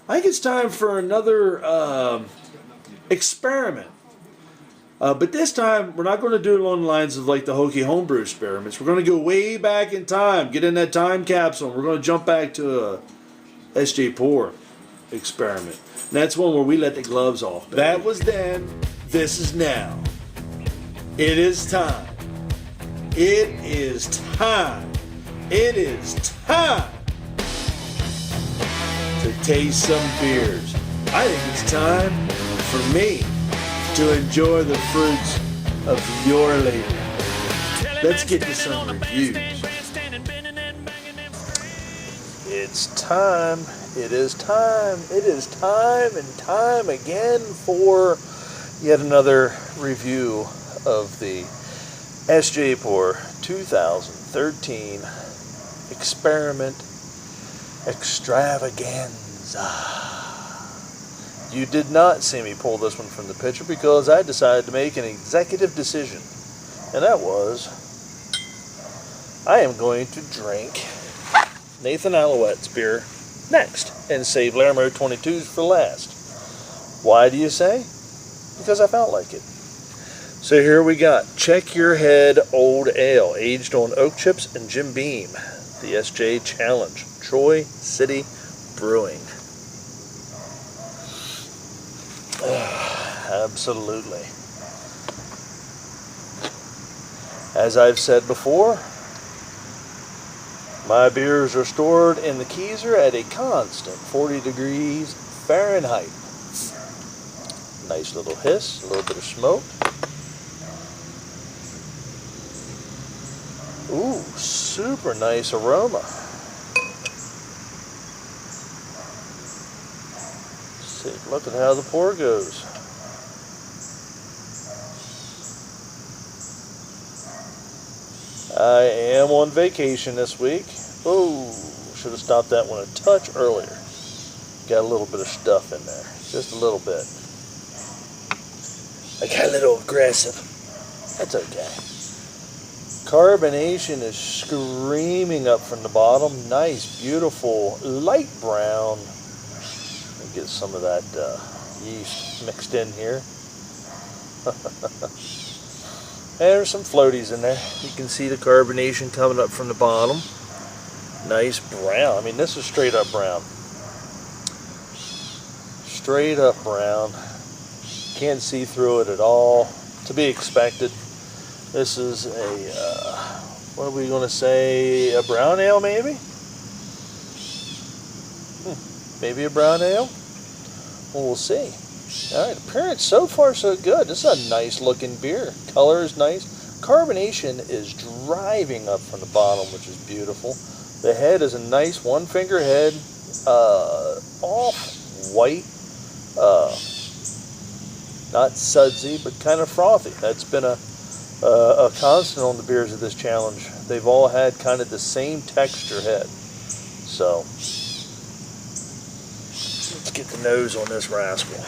I think it's time for another experiment. But this time, we're not going to do it along the lines of like the Hokey Homebrew experiments. We're going to go way back in time, get in that time capsule. We're going to jump back to a Sjporr experiment. And that's one where we let the gloves off. Baby. That was then. This is now. It is time. It is time. It is time to taste some beers. I think it's time for me to enjoy the fruits of your labor. Let's get to some reviews. It's time. It is time. It is time and time again for yet another review of the Sjporr 2013 Experiment Extravaganza. You did not see me pull this one from the pitcher because I decided to make an executive decision. And that was, I am going to drink Nathan Ouellette's beer next and save Laramie 22s for last. Why do you say? Because I felt like it. So here we got Check Your Head Old Ale, aged on oak chips and Jim Beam. The SJ Challenge, Troy City Brewing. Absolutely. As I've said before, my beers are stored in the keezer at a constant 40 degrees Fahrenheit. Nice little hiss, a little bit of smoke. Ooh, super nice aroma. See, look at how the pour goes. I am on vacation this week. Oh, should have stopped that one a touch earlier. Got a little bit of stuff in there, just a little bit. I got a little aggressive. That's okay. Carbonation is screaming up from the bottom. Nice, beautiful, light brown. Let me get some of that yeast mixed in here. There's some floaties in there. You can see the carbonation coming up from the bottom. Nice brown. I mean, this is straight up brown. Straight up brown. Can't see through it at all. To be expected. This is a, what are we going to say, a brown ale maybe? Maybe a brown ale? Well, we'll see. Alright, appearance so far so good. This is a nice looking beer. Color is nice. Carbonation is driving up from the bottom, which is beautiful. The head is a nice one finger head. Off white. Not sudsy, but kind of frothy. That's been a constant on the beers of this challenge. They've all had kind of the same texture head. So, let's get the nose on this rascal.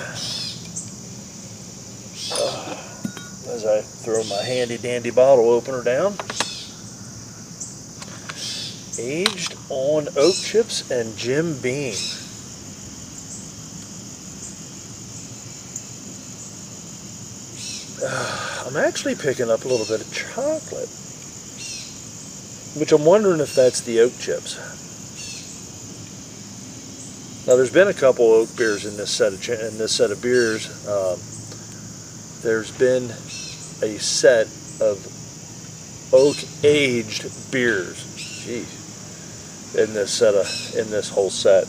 As I throw my handy dandy bottle opener down. Aged on oak chips and Jim Beam. I'm actually picking up a little bit of chocolate, which I'm wondering if that's the oak chips. Now, there's been a couple oak beers in this set of beers. There's been a set of oak aged beers. Jeez, in this whole set.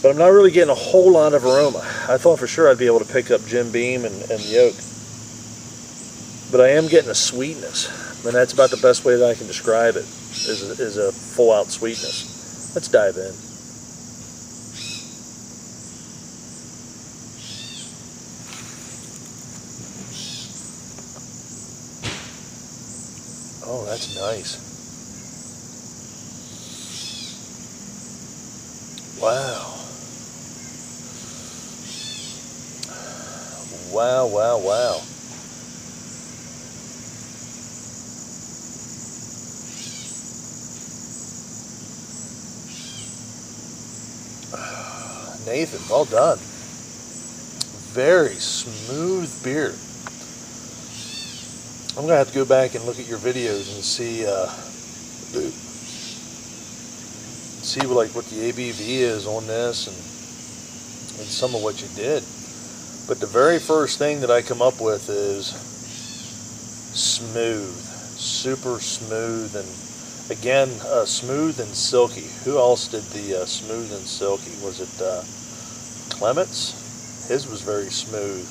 But I'm not really getting a whole lot of aroma. I thought for sure I'd be able to pick up Jim Beam and the oak. But I am getting a sweetness. And that's about the best way that I can describe it, is a full-out sweetness. Let's dive in. Oh, that's nice. Wow. Wow, wow, wow. Nathan, well done. Very smooth beer. I'm gonna have to go back and look at your videos and see like what the ABV is on this and some of what you did. But the very first thing that I come up with is smooth, super smooth, and again smooth and silky. Who else did the smooth and silky? Was it Clement's? His was very smooth.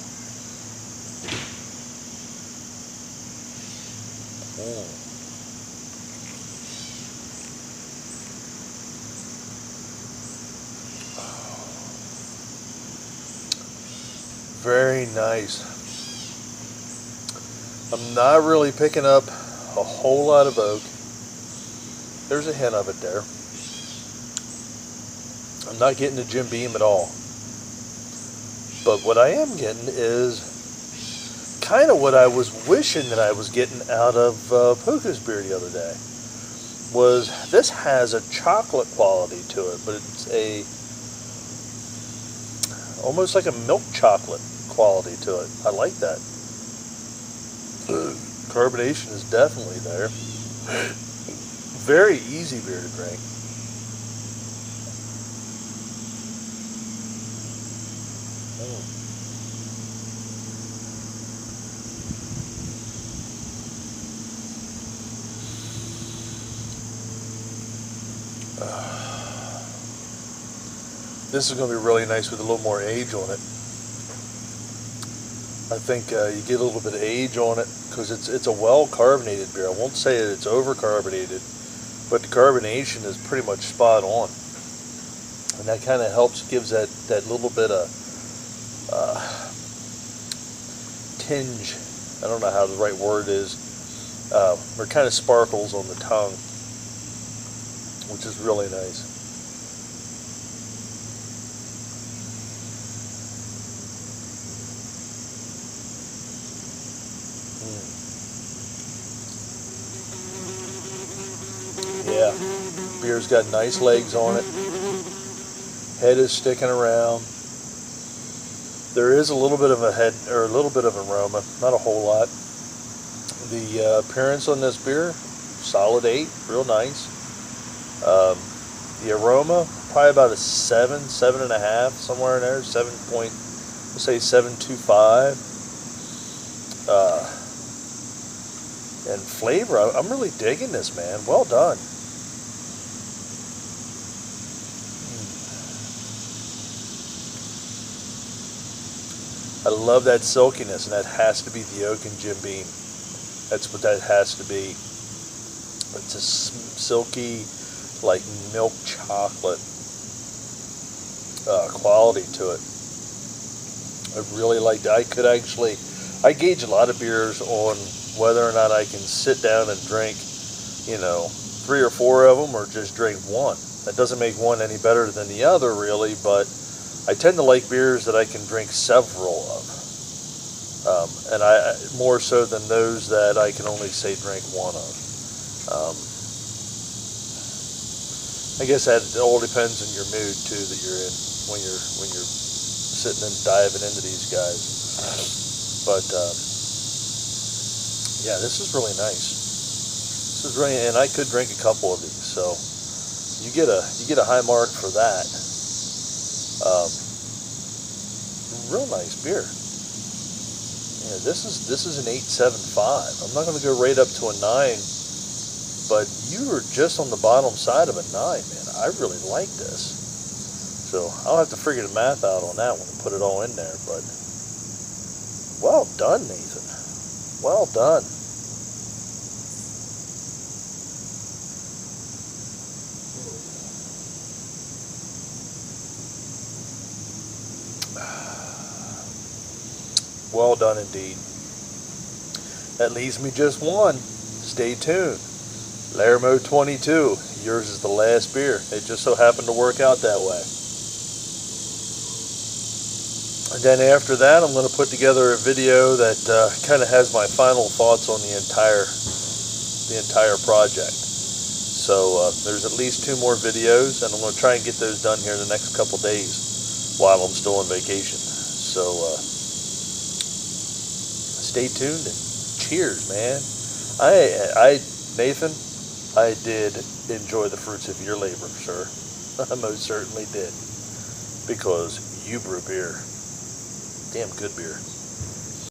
Very nice. I'm not really picking up a whole lot of oak. There's a hint of it there. I'm not getting the Jim Beam at all. But what I am getting is kind of what I was wishing that I was getting out of Poco's beer the other day. Was this has a chocolate quality to it, but it's almost like a milk chocolate quality to it. I like that. Carbonation is definitely there. Very easy beer to drink. This is going to be really nice with a little more age on it. I think you get a little bit of age on it because it's a well carbonated beer. I won't say that it's over carbonated, but the carbonation is pretty much spot on, and that kind of helps, gives that little bit of tinge. I don't know how the right word is. Or kind of sparkles on the tongue, which is really nice. Yeah, beer's got nice legs on it. Head is sticking around. There is a little bit of a head, or a little bit of aroma, not a whole lot. The appearance on this beer, solid 8, real nice. The aroma, probably about a 7, 7.5, somewhere in there, 7 point, let's say 7.25. And flavor, I'm really digging this, man. Well done. I love that silkiness, and that has to be the oak and Jim Beam. That's what that has to be. It's a silky, like milk chocolate quality to it. I really like that. I gauge a lot of beers on whether or not I can sit down and drink, 3 or 4 of them, or just drink one. That doesn't make one any better than the other, really, but I tend to like beers that I can drink several of. And I more so than those that I can only say drink one of. I guess that all depends on your mood too that you're in when you're sitting and diving into these guys. But yeah, this is really nice. This is really, and I could drink a couple of these, so you get a high mark for that. Real nice beer. Yeah, this is an 8.75. I'm not going to go right up to a 9, but you were just on the bottom side of a 9, man. I really like this. So I'll have to figure the math out on that one and put it all in there. But well done, Nathan. Well done. Well done indeed. That leaves me just one. Stay tuned. Lermo 22. Yours is the last beer. It just so happened to work out that way. And then after that, I'm going to put together a video that kind of has my final thoughts on the entire project. So there's at least 2 more videos, and I'm going to try and get those done here in the next couple days. while I'm still on vacation. So stay tuned and cheers, man. Nathan, I did enjoy the fruits of your labor, sir. I most certainly did, because you brew beer, damn good beer.